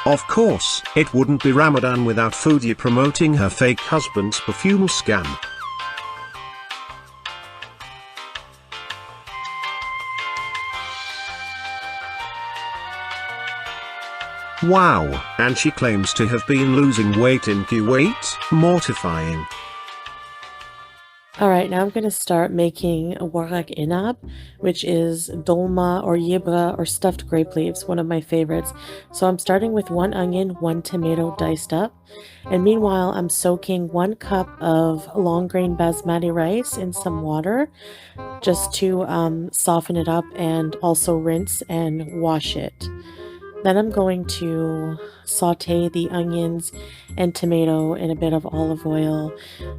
Of course, it wouldn't be Ramadan without Foodie promoting her fake husband's perfume scam. Wow, and she claims to have been losing weight in Kuwait. Mortifying. Alright, now I'm going to start making a warak inab, which is dolma or yibra or stuffed grape leaves, one of my favorites. So I'm starting with 1 onion, 1 tomato diced up. And meanwhile, I'm soaking 1 cup of long grain basmati rice in some water just to soften it up and also rinse and wash it. Then I'm going to saute the onions and tomato in a bit of olive oil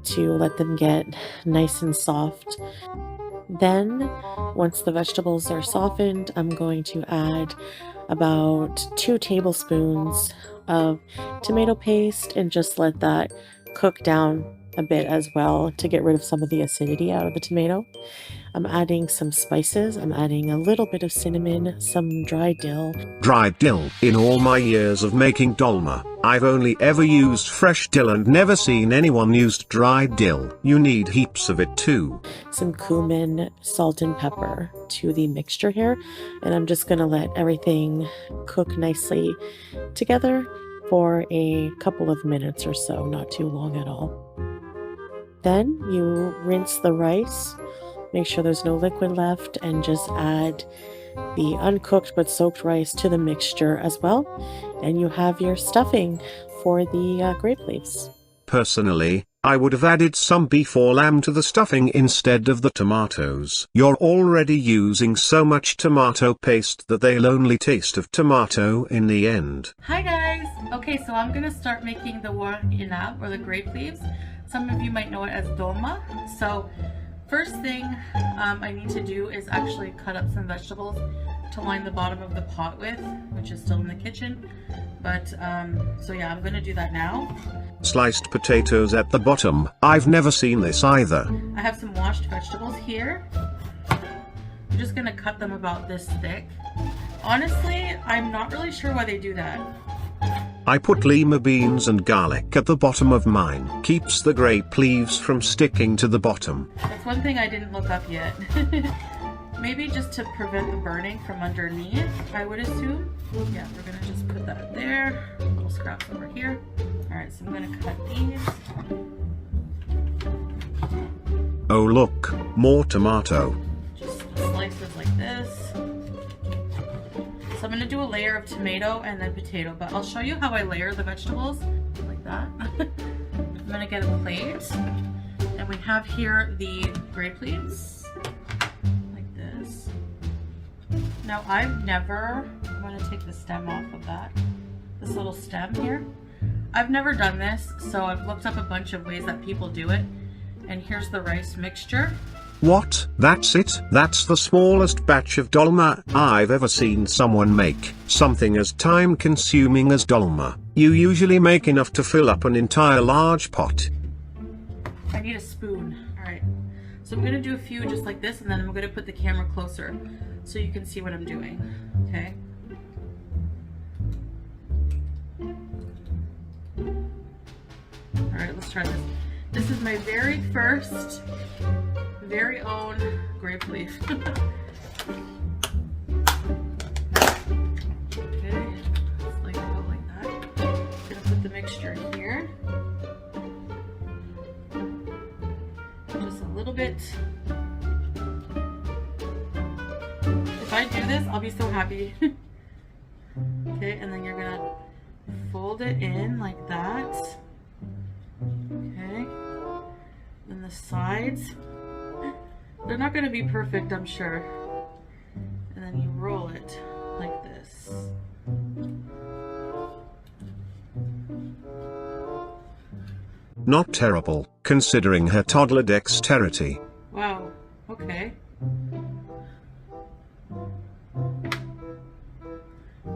to let them get nice and soft. Then, once the vegetables are softened, I'm going to add about 2 tablespoons of tomato paste and just let that cook down a bit as well to get rid of some of the acidity out of the tomato. I'm adding some spices. I'm adding a little bit of cinnamon, some dried dill. Dried dill. In all my years of making dolma, I've only ever used fresh dill and never seen anyone used dried dill. You need heaps of it too. Some cumin, salt and pepper to the mixture here. And I'm just going to let everything cook nicely together for a couple of minutes or so, not too long at all. Then you rinse the rice. Make sure there's no liquid left and just add the uncooked but soaked rice to the mixture as well. And you have your stuffing for the grape leaves. Personally, I would have added some beef or lamb to the stuffing instead of the tomatoes. You're already using so much tomato paste that they'll only taste of tomato in the end. Hi guys! Okay, so I'm gonna start making the warak inab, or the grape leaves. Some of you might know it as dolma. So first thing I need to do is actually cut up some vegetables to line the bottom of the pot with, which is still in the kitchen. But, so yeah, I'm gonna do that now. Sliced potatoes at the bottom. I've never seen this either. I have some washed vegetables here. I'm just gonna cut them about this thick. Honestly, I'm not really sure why they do that. I put lima beans and garlic at the bottom of mine. Keeps the grape leaves from sticking to the bottom. That's one thing I didn't look up yet. Maybe just to prevent the burning from underneath, I would assume. Yeah, we're gonna just put that there. Little scraps over here. Alright, so I'm gonna cut these. Oh look, more tomato. Just slices like this. So I'm going to do a layer of tomato and then potato, but I'll show you how I layer the vegetables, like that. I'm going to get a plate, and we have here the grape leaves, like this. Now I'm going to take the stem off of that, this little stem here. I've never done this, so I've looked up a bunch of ways that people do it, and here's the rice mixture. What? That's it? That's the smallest batch of dolma I've ever seen someone make. Something as time-consuming as dolma. You usually make enough to fill up an entire large pot. I need a spoon. Alright. So I'm going to do a few just like this, and then I'm going to put the camera closer so you can see what I'm doing. Okay? Alright, let's try this. This is my very first, very own grape leaf. Okay, just like go like that. I'm gonna put the mixture here. Just a little bit. If I do this, I'll be so happy. Okay, and then you're gonna fold it in like that. Okay, then the sides, they're not going to be perfect, I'm sure. And then you roll it like this. Not terrible, considering her toddler dexterity. Wow, okay.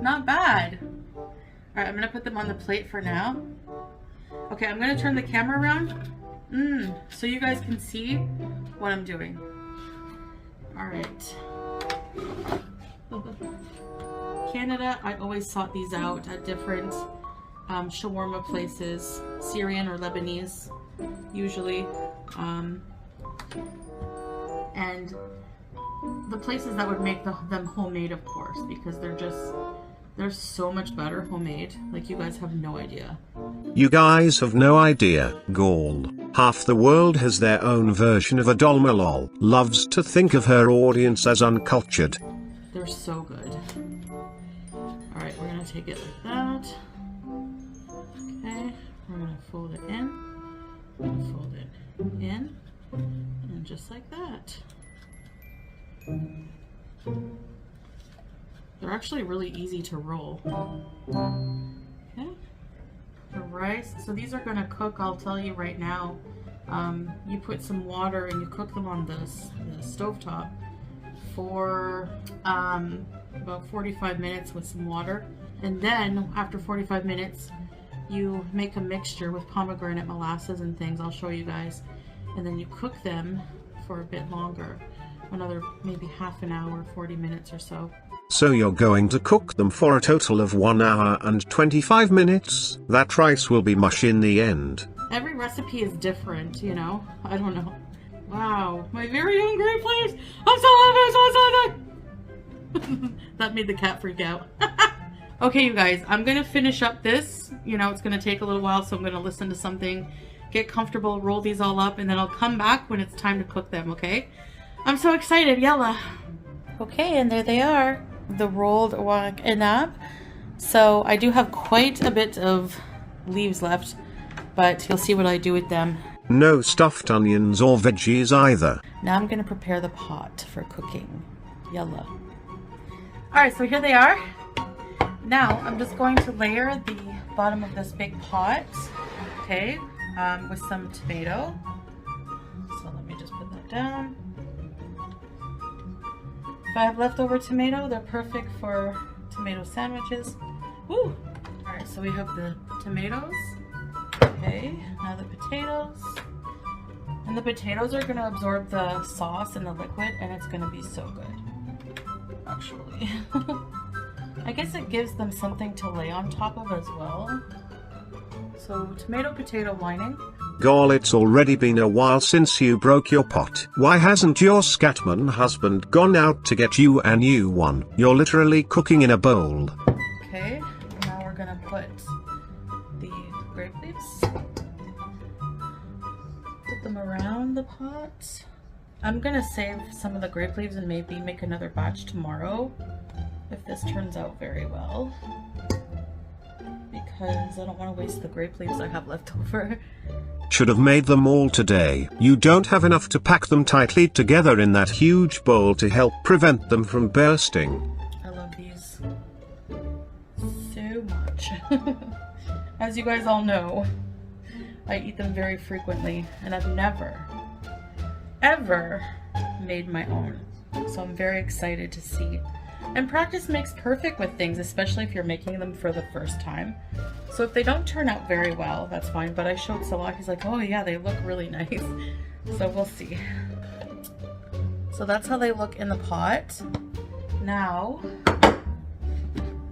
Not bad. Alright, I'm going to put them on the plate for now. Okay, I'm going to turn the camera around so you guys can see what I'm doing. Alright. Canada, I always sought these out at different shawarma places, Syrian or Lebanese, usually. And the places that would make them homemade, of course, because they're so much better homemade. Like, you guys have no idea. You guys have no idea, Gaul. Half the world has their own version of a dolma lol. Loves to think of her audience as uncultured. They're so good. Alright, we're gonna take it like that. Okay, we're gonna fold it in. Fold it in. And just like that. They're actually really easy to roll. Okay. The rice, so these are gonna cook, I'll tell you right now. You put some water and you cook them on the stovetop for about 45 minutes with some water. And then after 45 minutes, you make a mixture with pomegranate molasses and things, I'll show you guys. And then you cook them for a bit longer, another maybe half an hour, 40 minutes or so. So you're going to cook them for a total of 1 hour and 25 minutes? That rice will be mush in the end. Every recipe is different, you know? I don't know. Wow, my very own grape leaves! I'm so happy, so that made the cat freak out. Okay, you guys, I'm gonna finish up this. You know, it's gonna take a little while, so I'm gonna listen to something, get comfortable, roll these all up, and then I'll come back when it's time to cook them, okay? I'm so excited, yalla! Okay, and there they are. The rolled waraq inab. So I do have quite a bit of leaves left, but you'll see what I do with them. No stuffed onions or veggies either. Now I'm gonna prepare the pot for cooking. Yalla. Alright, so here they are. Now I'm just going to layer the bottom of this big pot, okay, with some tomato. So let me just put that down. If I have leftover tomato, they're perfect for tomato sandwiches. Woo! Alright, so we have the tomatoes. Okay, now the potatoes. And the potatoes are going to absorb the sauce and the liquid, and it's going to be so good. Actually. I guess it gives them something to lay on top of as well. So, tomato potato lining. Gaul, it's already been a while since you broke your pot. Why hasn't your scatman husband gone out to get you a new one? You're literally cooking in a bowl. Okay, now we're gonna put the grape leaves. Put them around the pot. I'm gonna save some of the grape leaves and maybe make another batch tomorrow if this turns out very well, because I don't want to waste the grape leaves I have left over. Should have made them all today. You don't have enough to pack them tightly together in that huge bowl to help prevent them from bursting. I love these so much. As you guys all know, I eat them very frequently, and I've never, ever made my own. So I'm very excited to see. And practice makes perfect with things, especially if you're making them for the first time. So if they don't turn out very well, that's fine. But I showed Salah, he's like, oh yeah, they look really nice. So we'll see. So that's how they look in the pot. Now,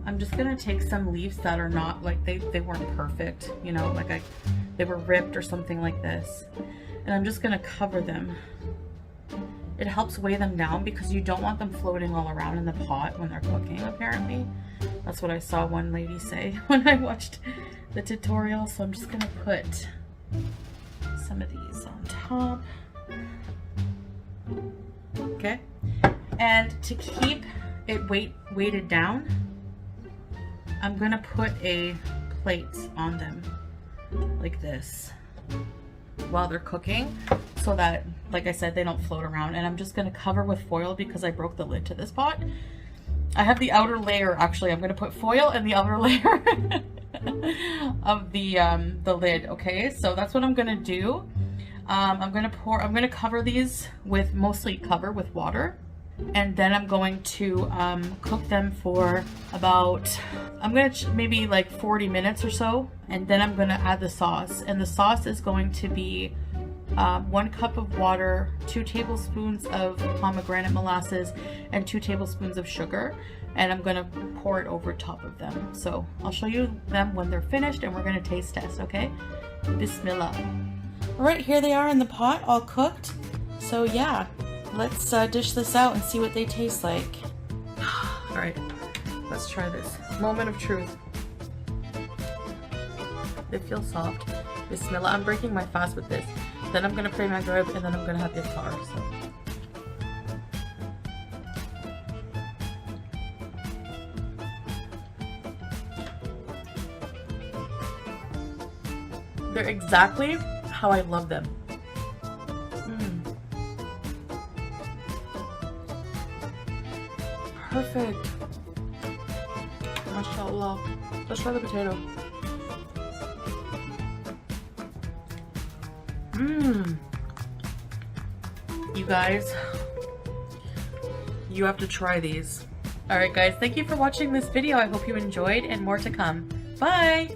I'm just gonna take some leaves that are not, like, they weren't perfect, you know, like they were ripped or something like this. And I'm just gonna cover them. It helps weigh them down because you don't want them floating all around in the pot when they're cooking, apparently. That's what I saw one lady say when I watched the tutorial. So I'm just gonna put some of these on top. Okay. And to keep it weighted down, I'm gonna put a plate on them like this while they're cooking, so that, like I said, they don't float around. And I'm just going to cover with foil because I broke the lid to this pot. I have the outer layer, actually. I'm going to put foil in the outer layer of the lid. Okay, so that's what I'm going to do. I'm going to cover these with, mostly cover with water. And then I'm going to cook them for about, maybe like 40 minutes or so. And then I'm going to add the sauce. And the sauce is going to be 1 cup of water, 2 tablespoons of pomegranate molasses, and 2 tablespoons of sugar. And I'm gonna pour it over top of them. So I'll show you them when they're finished and we're gonna taste test, okay? Bismillah. All right, here they are in the pot, all cooked. So yeah, let's dish this out and see what they taste like. All right, let's try this. Moment of truth. They feel soft. Bismillah, I'm breaking my fast with this. Then I'm gonna pray Maghrib and then I'm gonna have iftar, so. They're exactly how I love them. Perfect. MashaAllah. Let's try the potato. You guys, you have to try these. Alright guys, thank you for watching this video. I hope you enjoyed and more to come. Bye!